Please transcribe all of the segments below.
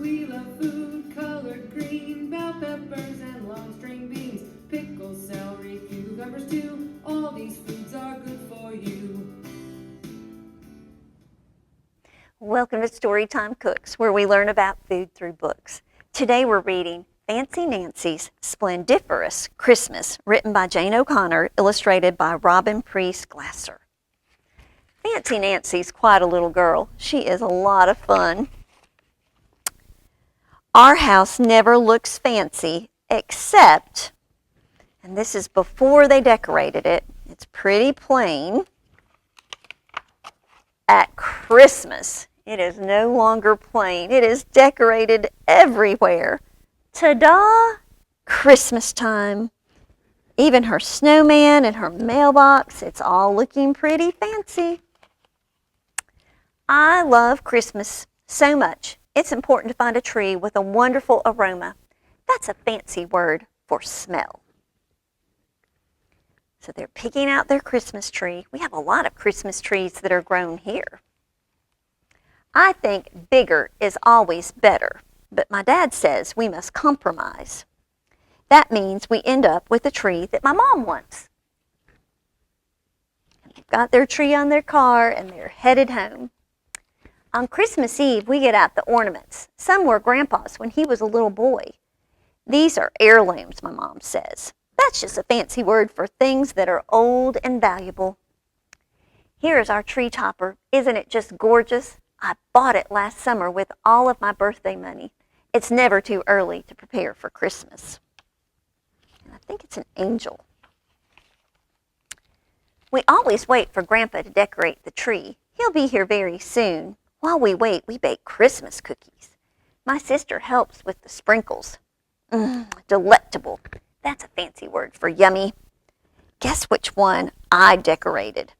We love food colored green, bell peppers and long string beans, pickles, celery, cucumbers too. All these foods are good for you. Welcome to Storytime Cooks, where we learn about food through books. Today we're reading Fancy Nancy's Splendiferous Christmas, written by Jane O'Connor, illustrated by Robin Priest Glasser. Fancy Nancy's quite a little girl. She is a lot of fun. Our house never looks fancy except, and this is before they decorated it, it's pretty plain. At Christmas, it is no longer plain. It is decorated everywhere. Ta-da! Christmas time. Even her snowman and her mailbox, it's all looking pretty fancy. I love Christmas so much. It's important to find a tree with a wonderful aroma. That's a fancy word for smell. So they're picking out their Christmas tree. We have a lot of Christmas trees that are grown here. I think bigger is always better, but my dad says we must compromise. That means we end up with a tree that my mom wants. And they've got their tree on their car and they're headed home. On Christmas Eve, we get out the ornaments. Some were Grandpa's when he was a little boy. These are heirlooms, my mom says. That's just a fancy word for things that are old and valuable. Here is our tree topper. Isn't it just gorgeous? I bought it last summer with all of my birthday money. It's never too early to prepare for Christmas. And I think it's an angel. We always wait for Grandpa to decorate the tree. He'll be here very soon. While we wait, we bake Christmas cookies. My sister helps with the sprinkles. Delectable. That's a fancy word for yummy. Guess which one I decorated?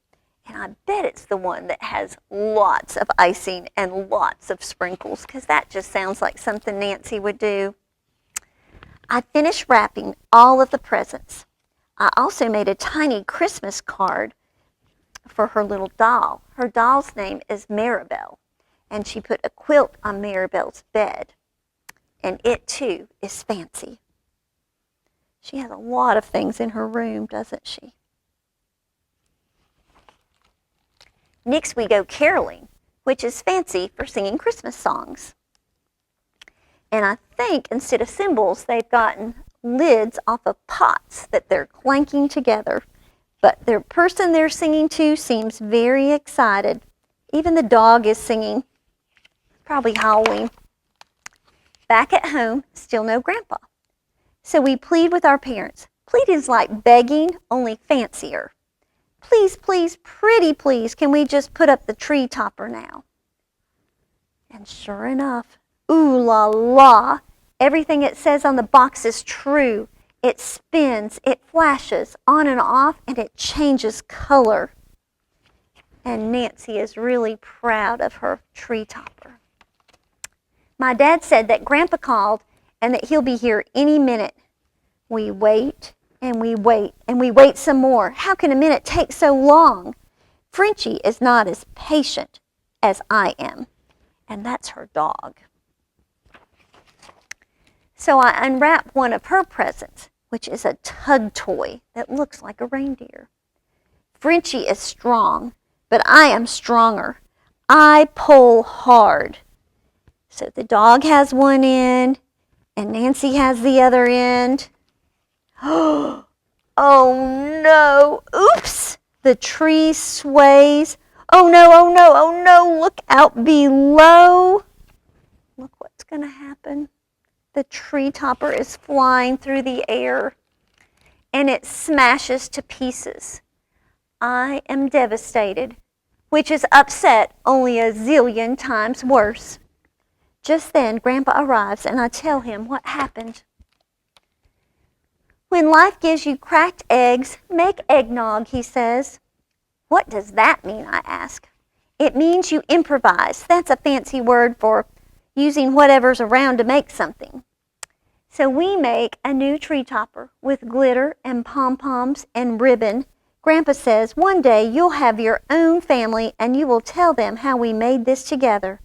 And I bet it's the one that has lots of icing and lots of sprinkles, because that just sounds like something Nancy would do. I finished wrapping all of the presents. I also made a tiny Christmas card for her little doll. Her doll's name is Maribel, and she put a quilt on Maribel's bed. And it, too, is fancy. She has a lot of things in her room, doesn't she? Next, we go caroling, which is fancy for singing Christmas songs. And I think instead of cymbals, they've gotten lids off of pots that they're clanking together. But the person they're singing to seems very excited. Even the dog is singing, probably howling. Back at home, still no Grandpa. So we plead with our parents. Plead is like begging, only fancier. Please, please, pretty please, can we just put up the tree topper now? And sure enough, ooh la la, everything it says on the box is true. It spins, it flashes on and off, and it changes color. And Nancy is really proud of her tree topper. My dad said that Grandpa called and that he'll be here any minute. We wait and we wait and we wait some more. How can a minute take so long? Frenchie is not as patient as I am, and that's her dog. So I unwrap one of her presents, which is a tug toy that looks like a reindeer. Frenchie is strong, but I am stronger. I pull hard. So the dog has one end, and Nancy has the other end. Oh no, oops, the tree sways. Oh no, oh no, oh no, look out below. Look what's going to happen. The tree topper is flying through the air, and it smashes to pieces. I am devastated, which is upset only a zillion times worse. Just then, Grandpa arrives, and I tell him what happened. When life gives you cracked eggs, make eggnog, he says. What does that mean, I ask. It means you improvise. That's a fancy word for using whatever's around to make something. So we make a new tree topper with glitter and pom-poms and ribbon. Grandpa says one day you'll have your own family and you will tell them how we made this together.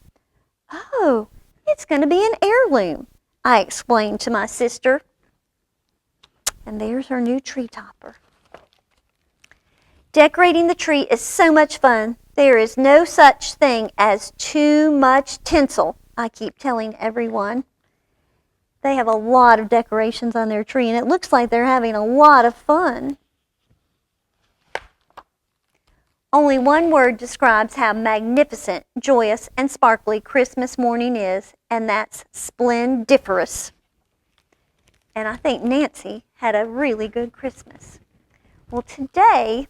Oh, It's going to be an heirloom, I explained to my sister. And there's her new tree topper. Decorating the tree is so much fun. There is no such thing as too much tinsel, I keep telling everyone. They have a lot of decorations on their tree, and it looks like they're having a lot of fun. Only one word describes how magnificent, joyous, and sparkly Christmas morning is, and that's splendiferous. And I think Nancy had a really good Christmas. Well, today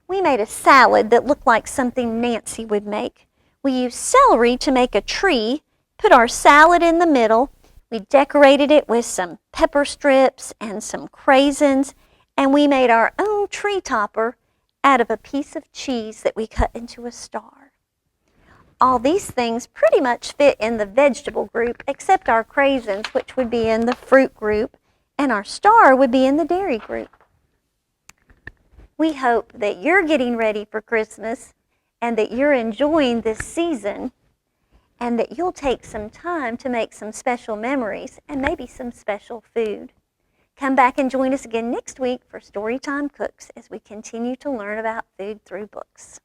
we made a salad that looked like something Nancy would make. We used celery to make a tree, put our salad in the middle. We decorated it with some pepper strips and some craisins, and we made our own tree topper out of a piece of cheese that we cut into a star. All these things pretty much fit in the vegetable group, except our craisins, which would be in the fruit group, and our star would be in the dairy group. We hope that you're getting ready for Christmas and that you're enjoying this season and that you'll take some time to make some special memories and maybe some special food. Come back and join us again next week for Storytime Cooks as we continue to learn about food through books.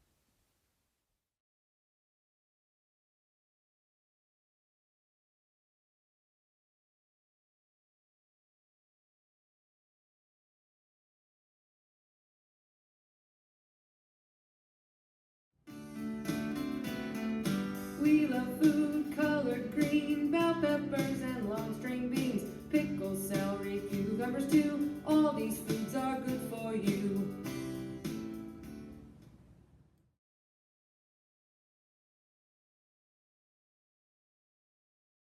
We love food colored green, bell peppers and long string beans, pickles, celery, cucumbers too. All these foods are good for you.